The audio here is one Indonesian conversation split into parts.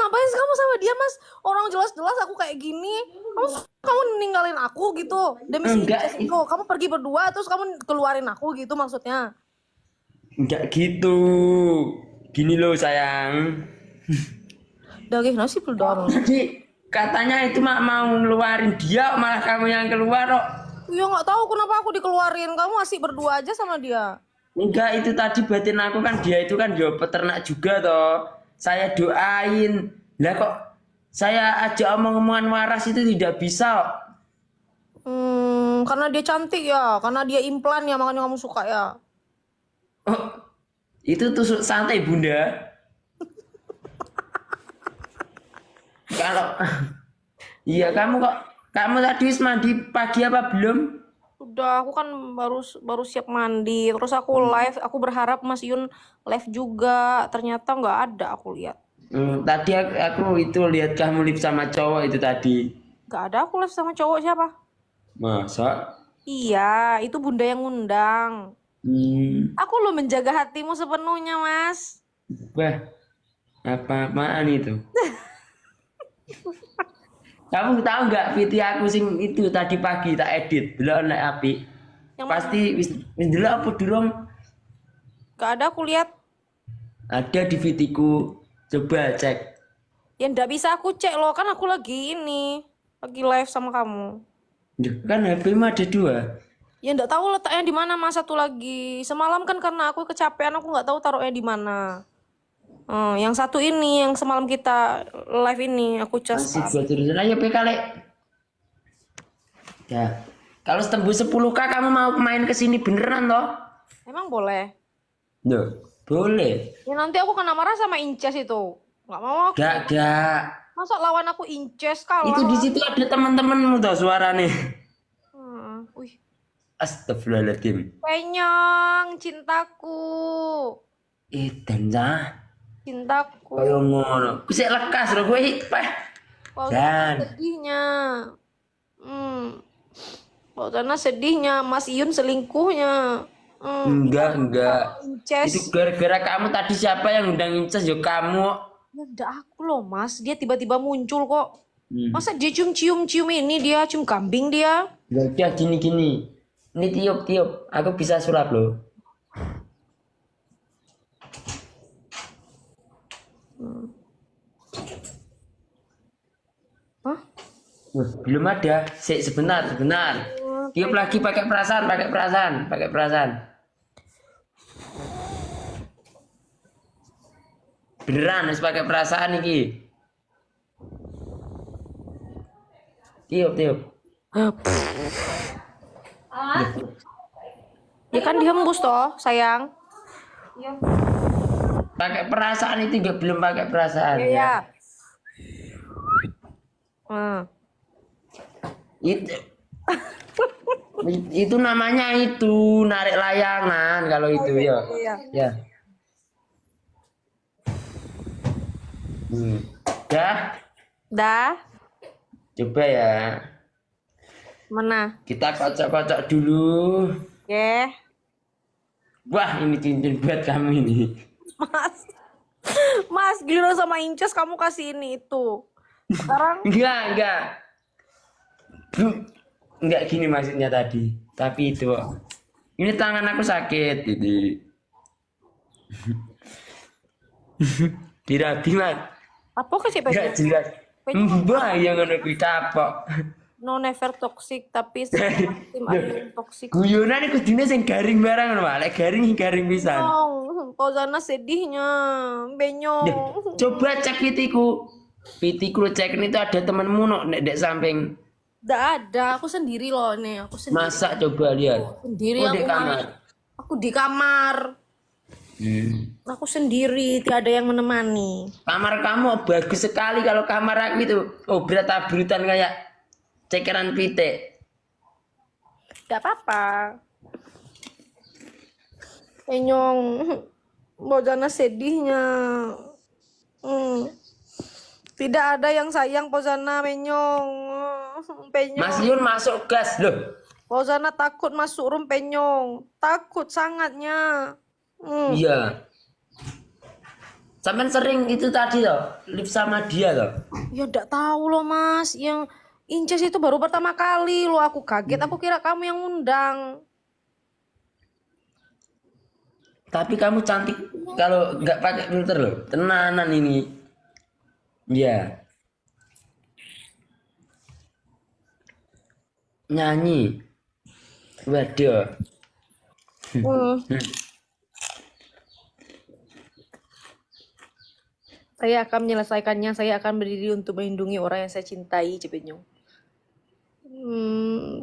ngapain sih kamu sama dia, Mas? Orang jelas-jelas aku kayak gini. Kamu ninggalin aku gitu. Demi si Enggak, Inces itu. Kamu pergi berdua terus kamu keluarin aku gitu maksudnya. enggak gitu. Gini loh sayang. Daging nasi peldar. Jadi katanya itu mau ngeluarin dia, malah kamu yang keluar kok. Ya nggak tahu kenapa aku dikeluarin. Kamu masih berdua aja sama dia. Enggak, itu tadi batin aku kan dia itu kan yo peternak juga toh. Saya doain. Lah kok saya ajak omong-omongan waras itu tidak bisa kok. Karena dia cantik ya. Karena dia implan ya, makanya kamu suka ya. Oh, itu tusuk santai Bunda. Kalau iya kamu tadi wis mandi pagi apa belum? Udah, aku kan baru baru siap mandi. Terus aku live. Aku berharap Mas Yun live juga. Ternyata nggak ada aku lihat. Tadi aku itu lihat kamu lip sama cowok itu tadi. Nggak ada aku live sama cowok siapa? Masa? Iya, itu Bunda yang ngundang. Hmm, Aku lo menjaga hatimu sepenuhnya, Mas. wah, apa-apaan itu? Kamu tahu nggak video aku sing itu tadi pagi tak edit, belum naik api. Yang mana? Pasti wis delok apa durung Nggak ada aku lihat. ada di videoku. Coba cek. Ya nggak bisa aku cek loh, kan aku lagi ini. Lagi live sama kamu. Duh, kan HP-mu ada dua. Ya nggak tahu letaknya di mana Mas satu lagi. Semalam kan karena aku kecapean, aku nggak tahu taruhnya di mana. Yang satu ini, yang semalam kita live ini, aku cas Masih kan. buat jurusan ayo PK Lek. Ya. Kalau tembus 10K kamu mau main ke sini beneran toh? Emang boleh? Loh, boleh. Ya nanti aku kena marah sama Inces itu. Nggak mau aku. Gak. Masa lawan aku Inces Itu kalah? di situ ada teman-temanmu tuh suara nih. Wih, Astagfirullahaladzim. penyong, cintaku. Danza. Cintaku. Kaya ngono. Kusik lekas lho kowe iki, Peh. Fauzana Dan sedihnya. Hmm. Fauzana sedihnya. Mas Iyun selingkuhnya. enggak. Itu Inces. gara-gara kamu tadi siapa yang undang Inces yo kamu. Ya udah aku loh Mas. Dia tiba-tiba muncul kok. Hmm. Masa dia cium-cium ini dia. Cium kambing dia. Ya udah gini. Ini tiup. Aku bisa sulap loh. Hah? Belum ada. Sebentar. Tiup lagi pakai perasaan. Beneran harus pakai perasaan iki. Tiup. Ya kan dihembus toh sayang. Pakai perasaan itu juga belum pakai perasaan Iya. ya. Ya. Itu itu namanya itu narik layangan kalau itu ya. Iya. Ya. Dah, Dah. coba ya. Mana? Kita kocok-kocok dulu. Oke. Wah, ini cincin buat kamu ini. Mas. Mas, giliran sama Inces kamu kasih ini itu. Sekarang Enggak. Enggak gini maksudnya tadi. Tapi itu. Ini tangan aku sakit jadi. Tidak Mas. apa kasih Enggak penyok? jelas. Penyok Mbah yang ngono kuwi kapok. no never toxic tapi tim ada yang toxic. Guyonan iku dine sing garing barang lho, Mak. Lek garing pisan. Fauzana sedihnya. Benyong. Duh, coba cek pitiku. Pitiku cek itu ada temenmu no, nek dek samping. Nggak ada, aku sendiri loh nih. Aku sendiri. Masak coba lihat. Sendiri Oh, di aku kamar. Aku di kamar. Aku sendiri, tidak ada yang menemani. Kamar kamu bagus sekali kalau kamar aku itu. Oh, berat-berutan kayak cekeran pitik. Gak apa-apa. Penyong. Fauzana sedihnya. Tidak ada yang sayang Fauzana, Penyong. Penyong. Mas Yun masuk gas loh. Fauzana takut masuk room Penyong. Takut sangatnya. Iya. Sampean sering itu tadi toh, live sama dia toh. Ya ndak tahu loh Mas, yang Inces itu baru pertama kali loh, aku kaget, aku kira kamu yang undang. Tapi kamu cantik kalau nggak pakai filter loh. Tenanan ini. Iya. Nyanyi. Waduh. Hmm. Saya akan menyelesaikannya, saya akan berdiri untuk melindungi orang yang saya cintai, Cipenyong.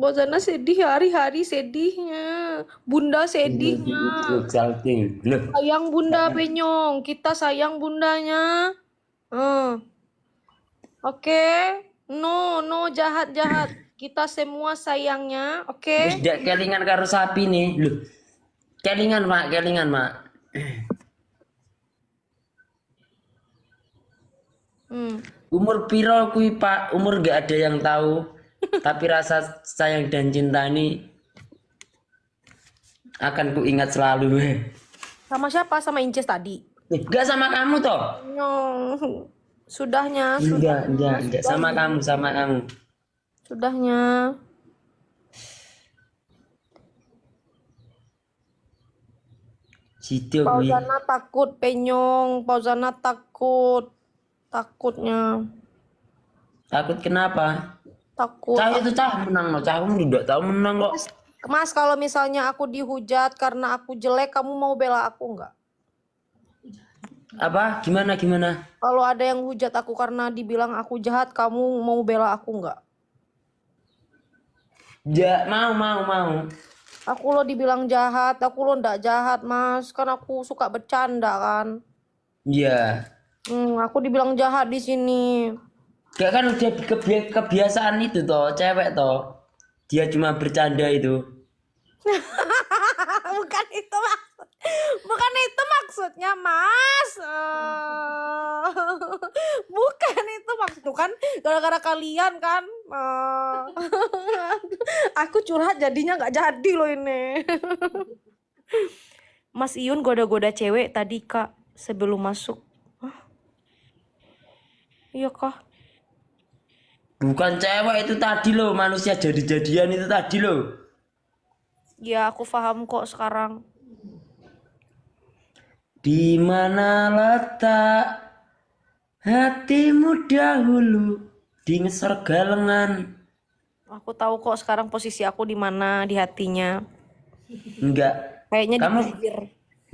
Bozana sedih, hari-hari sedihnya. Bunda sedihnya. Salting. Loh, Sayang bunda Penyong, kita sayang bundanya. Oke. No jahat-jahat. Kita semua sayangnya, oke? tidak kelingan karo sapi nih. Loh. Kelingan, Mak. Umur piro kui Pak? Umur gak ada yang tahu. Tapi rasa sayang dan cinta ini akan ku ingat selalu. Sama siapa? Sama Inces tadi. Enggak sama kamu toh? Nyong. Sudahnya, sudah, Enggak. Sama kamu. sudahnya. Situ kui. Pauzana takut, Penyong. Pauzana takut. Takutnya. Takut kenapa? Takut. Cah itu cah menang loh. Cah kamu tidak tahu menang kok. Mas, kalau misalnya aku dihujat karena aku jelek, kamu mau bela aku nggak? Apa? Gimana? Kalau ada yang hujat aku karena dibilang aku jahat, kamu mau bela aku nggak? Ya, mau. Aku lo dibilang jahat, aku lo ndak jahat, Mas. Kan aku suka bercanda kan. Iya. Aku dibilang jahat di sini. Gak kan udah kebiasaan itu toh, cewek toh. Dia cuma bercanda itu. Bukan itu maksudnya, Mas. Bukan itu maksudnya kan, gara-gara kalian kan. Aku curhat jadinya nggak jadi loh ini. Mas Iyun goda-goda cewek tadi Kak sebelum masuk. Hah? Iya kah? Bukan cewek itu tadi loh, manusia jadi-jadian itu tadi loh. Ya aku paham kok sekarang. Di mana letak hatimu dahulu di surga lengan? Aku tahu kok sekarang posisi aku di mana di hatinya. Enggak. Kayaknya di Kamu pinggir.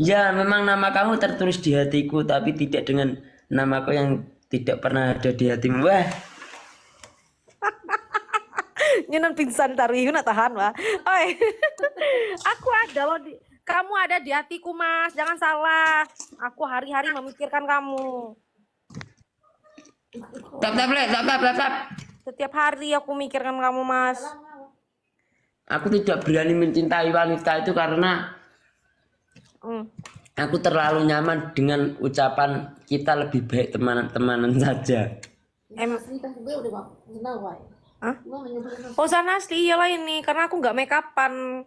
ya memang nama kamu tertulis di hatiku tapi tidak dengan namaku yang tidak pernah ada di hatimu. Wah, Nyenan pingsan tari nak tahan wah. Oi. Aku ada loh di kamu ada di hatiku Mas, jangan salah. Aku hari-hari memikirkan kamu. tap. Setiap hari aku mikirkan kamu Mas. Aku tidak berani mencintai wanita itu karena aku terlalu nyaman dengan ucapan kita lebih baik teman-temanan saja. Hah? Posana asli iyalah ini karena aku nggak make upan.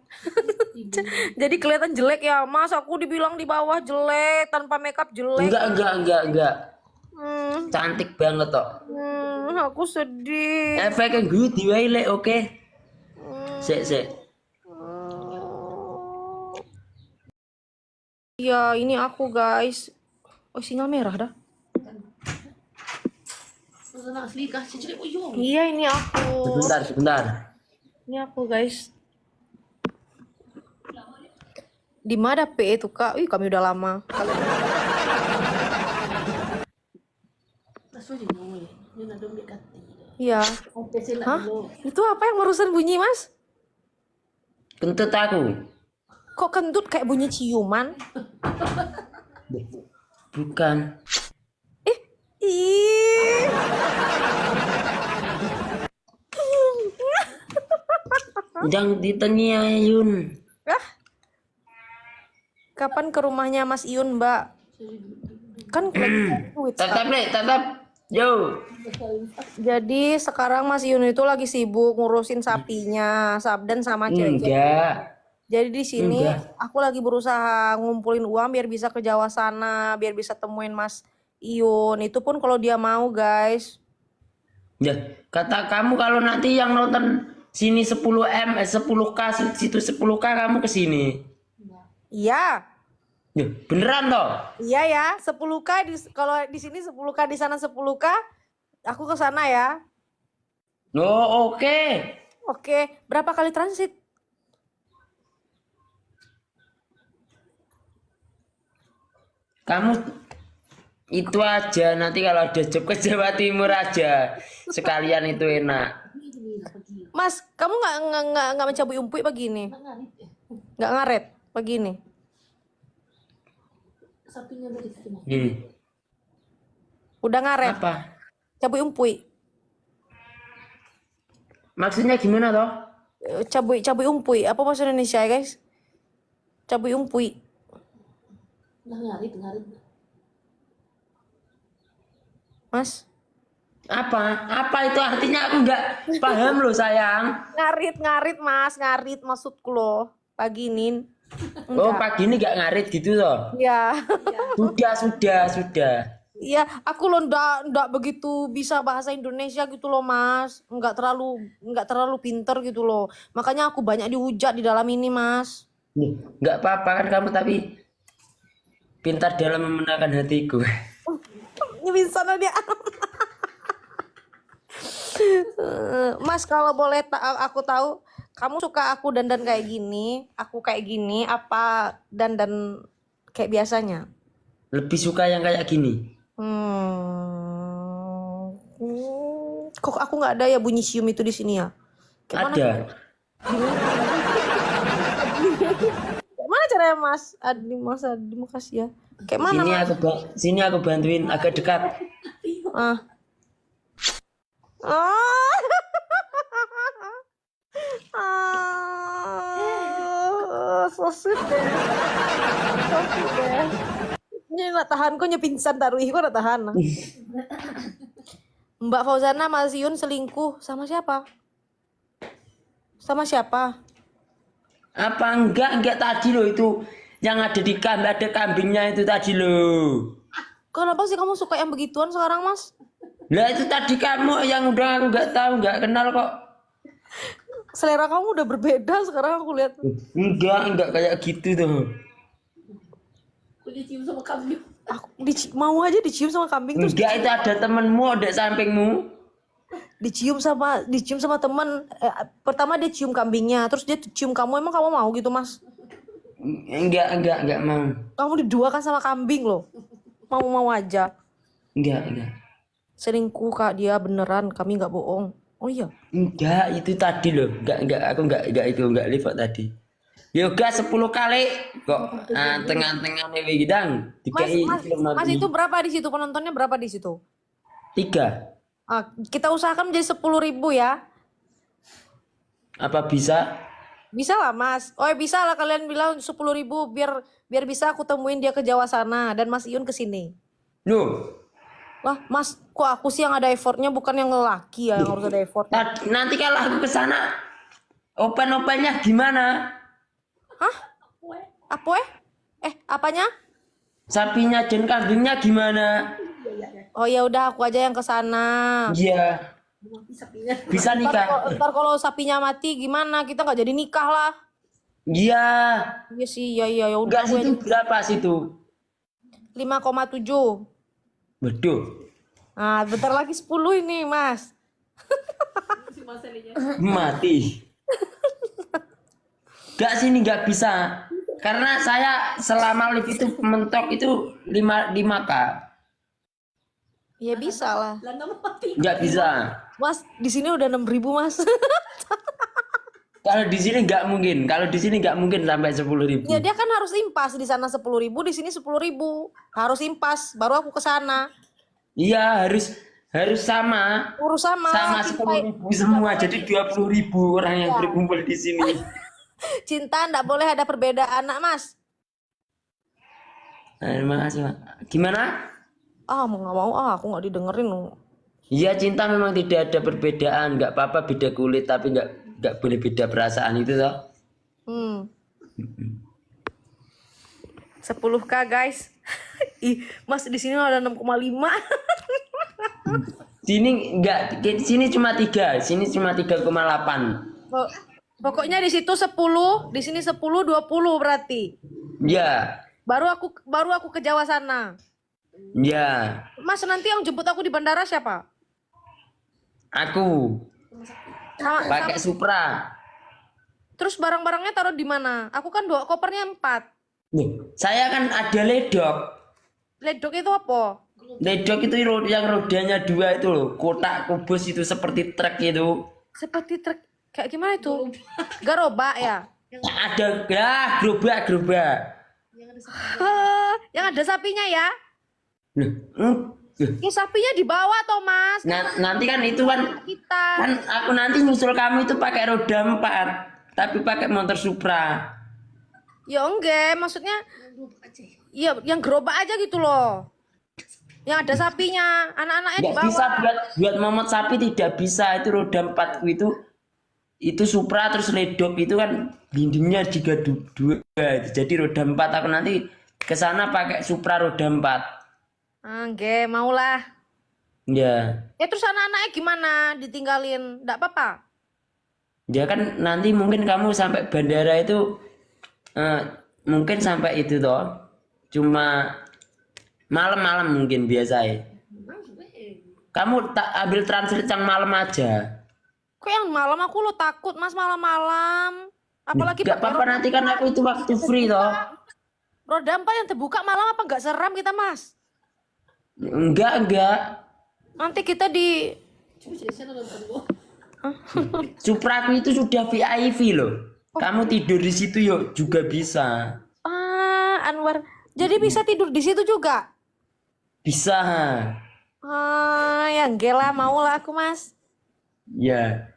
Jadi kelihatan jelek ya Mas, aku dibilang di bawah jelek, tanpa make up jelek. Enggak. Cantik banget toh. Aku sedih. Efeknya gue diwaile oke. Sek. Ya ini aku guys. Oh sinyal merah dah. Iya ini aku. Sebentar. Ini aku guys. Di mana P itu Kak? Wih kami udah lama. Iya. Hah? Itu apa yang barusan bunyi Mas? Kentut aku. Kok kentut kayak bunyi ciuman? Bukan. Ih. Jangan ditanya Yun. Ah. Kapan ke rumahnya Mas Iyun, Mbak? Kan lagi duit. Tetap. Yo. Jadi sekarang Mas Iyun itu lagi sibuk ngurusin sapinya, Sabdan sama cewek. Enggak. Jadi di sini aku lagi berusaha ngumpulin uang biar bisa ke Jawa sana, biar bisa temuin Mas Iyun. Itu pun kalau dia mau, guys. Ya, kata kamu kalau nanti yang nonton sini 10M, 10K, situ 10K kamu ke sini. Iya. Ya, beneran toh? Iya ya, 10K kalau di sini 10K, di sana 10K, aku ke sana ya. Oh, oke. Oke, berapa kali transit? Kamu itu aja nanti kalau ada job ke Jawa Timur aja. Sekalian itu enak. Mas, kamu nggak mencabut umpuk pagi ini? Nggak ngaret pagi ini? Gini. Udah ngaret, Apa? cabut umpuk. Maksudnya gimana toh? Cabut umpuk. Apa bahasa Indonesia ya, guys? Cabut umpuk. Mas, Apa? Apa itu artinya aku nggak paham loh sayang. ngarit Mas, ngarit maksudku loh. Pagi ini. Oh pagi ini nggak ngarit gitu toh? Iya. Sudah. Iya, aku loh ndak begitu bisa bahasa Indonesia gitu loh, Mas. Nggak terlalu pinter gitu loh. Makanya aku banyak dihujat di dalam ini, Mas. Nih, nggak apa-apa kan kamu tapi pintar dalam memenangkan hatiku. Ini bisa dia. Mas, kalau boleh aku tahu, kamu suka aku dandan kayak gini, aku kayak gini, apa dandan kayak biasanya? Lebih suka yang kayak gini. Kok aku nggak ada ya bunyi sium itu di sini ya? Kayak mana? Ada. Kayak mana caranya Mas Adi, makasih ya. Kayak mana Mas? Sini aku bantuin agak dekat. Ah. Ah. So sweet deh. So sweet deh. Ini nak tahan kok nyepingsan taruh kok nak tahan. Mbak Fauzana Mas Yun selingkuh sama siapa? Sama siapa? Apa enggak tadi loh itu yang ada di ada kambingnya itu tadi loh. Kenapa sih kamu suka yang begituan sekarang, Mas? Lah itu tadi kamu yang udah aku nggak tahu nggak kenal kok. Selera kamu udah berbeda sekarang aku lihat. Enggak kayak gitu tuh. Aku mau aja dicium sama kambing terus Enggak itu ada temenmu ada sampingmu. dicium sama teman. Pertama dia cium kambingnya, terus dia cium kamu. Emang kamu mau gitu, Mas? Enggak mau. Kamu diduakan sama kambing loh. Mau aja. Enggak. Selingkuh Kak dia beneran, kami nggak bohong. Oh iya. Enggak itu tadi loh. Aku enggak lihat tadi. Yoga 10 kali kok tengah-tengah nih gidang. Mas itu berapa di situ penontonnya berapa di situ? 3. Kita usahakan menjadi 10.000 ya. Apa bisa? Bisa lah Mas. Oh bisa lah kalian bilang 10.000 biar bisa aku temuin dia ke Jawa sana dan Mas Iyun ke sini. Loh, Lah Mas, kok aku sih yang ada effortnya bukan yang lelaki ya yang harus ada effort. nanti kalau aku ke sana open-opennya gimana? Hah? Apa apanya? Sapinya dan kambingnya gimana? Oh ya udah aku aja yang ke sana. Iya. Bisa nikah. Ntar kalau sapinya mati gimana? Kita nggak jadi nikah lah. Iya. Iya sih, ya udah Enggak aku situ berapa situ? 5,7. Waduh. Nah, bentar lagi 10 ini, Mas. Mati. Enggak sini enggak bisa. Karena saya selama live itu mentok itu 5K. Ya bisa lah. Enggak bisa. Mas, di sini udah 6.000, Mas. Kalau di sini enggak mungkin. Kalau di sini enggak mungkin sampai 10.000. Ya dia kan harus impas di sana 10.000, di sini 10.000. Harus impas baru aku ke sana. Iya, harus sama. Urus sama 10.000 semua. Jadi 20.000 orang yang berkumpul di sini. Cinta ndak boleh ada perbedaan, nak Mas. Terima kasih, Pak. Gimana? Mau nggak mau aku nggak didengerin. Iya, cinta memang tidak ada perbedaan. Enggak apa-apa beda kulit tapi enggak boleh beda perasaan itu toh. 10K guys. Ih, Mas di sini ada 6,5. Sini enggak, sini cuma 3, sini cuma 3,8. Pokoknya di situ 10, di sini 10, 20 berarti. Ya, Baru aku ke Jawa sana. ya, Mas nanti yang jemput aku di bandara siapa? aku Sama, pakai Supra. terus barang-barangnya taruh di mana? Aku kan bawa kopernya 4. Loh, saya kan ada ledok. Ledok itu apa? Ledok itu yang rodanya 2 itu loh, kotak kubus itu seperti truk itu. Seperti truk. Kayak gimana itu? Garobak ya? Ada gerobak. Yang ada sapinya ya? Loh, Ya sapinya dibawa toh mas. nanti kan itu kan Kita. aku nanti nyusul kamu itu pakai roda 4, tapi pakai motor Supra. Ya enggak, maksudnya ya yang gerobak aja gitu loh. Yang ada sapinya, anak-anaknya Nggak dibawa. bisa buat momot sapi, tidak bisa. Itu roda 4 itu Supra, terus ledok itu kan dindingnya juga 2. Jadi roda 4, aku nanti ke sana pakai Supra roda 4. Enggak, maulah. Ya. Ya terus anak-anaknya gimana? Ditinggalin? Enggak apa-apa. Ya kan nanti mungkin kamu sampai bandara itu mungkin sampai itu toh. Cuma malam-malam mungkin biasa ya. Kamu tak ambil transit yang malam aja. Kok yang malam aku lo takut mas malam-malam. Apalagi Gak pakai apa-apa, nanti kan aku itu waktu free toh. roda 4 yang terbuka malam apa enggak seram kita mas? Enggak. Nanti kita di Supraku itu sudah VIP loh. Kamu tidur di situ yuk juga bisa. Anwar. Jadi bisa tidur di situ juga? Bisa. Ya enggak lah, mau lah aku mas. Ya.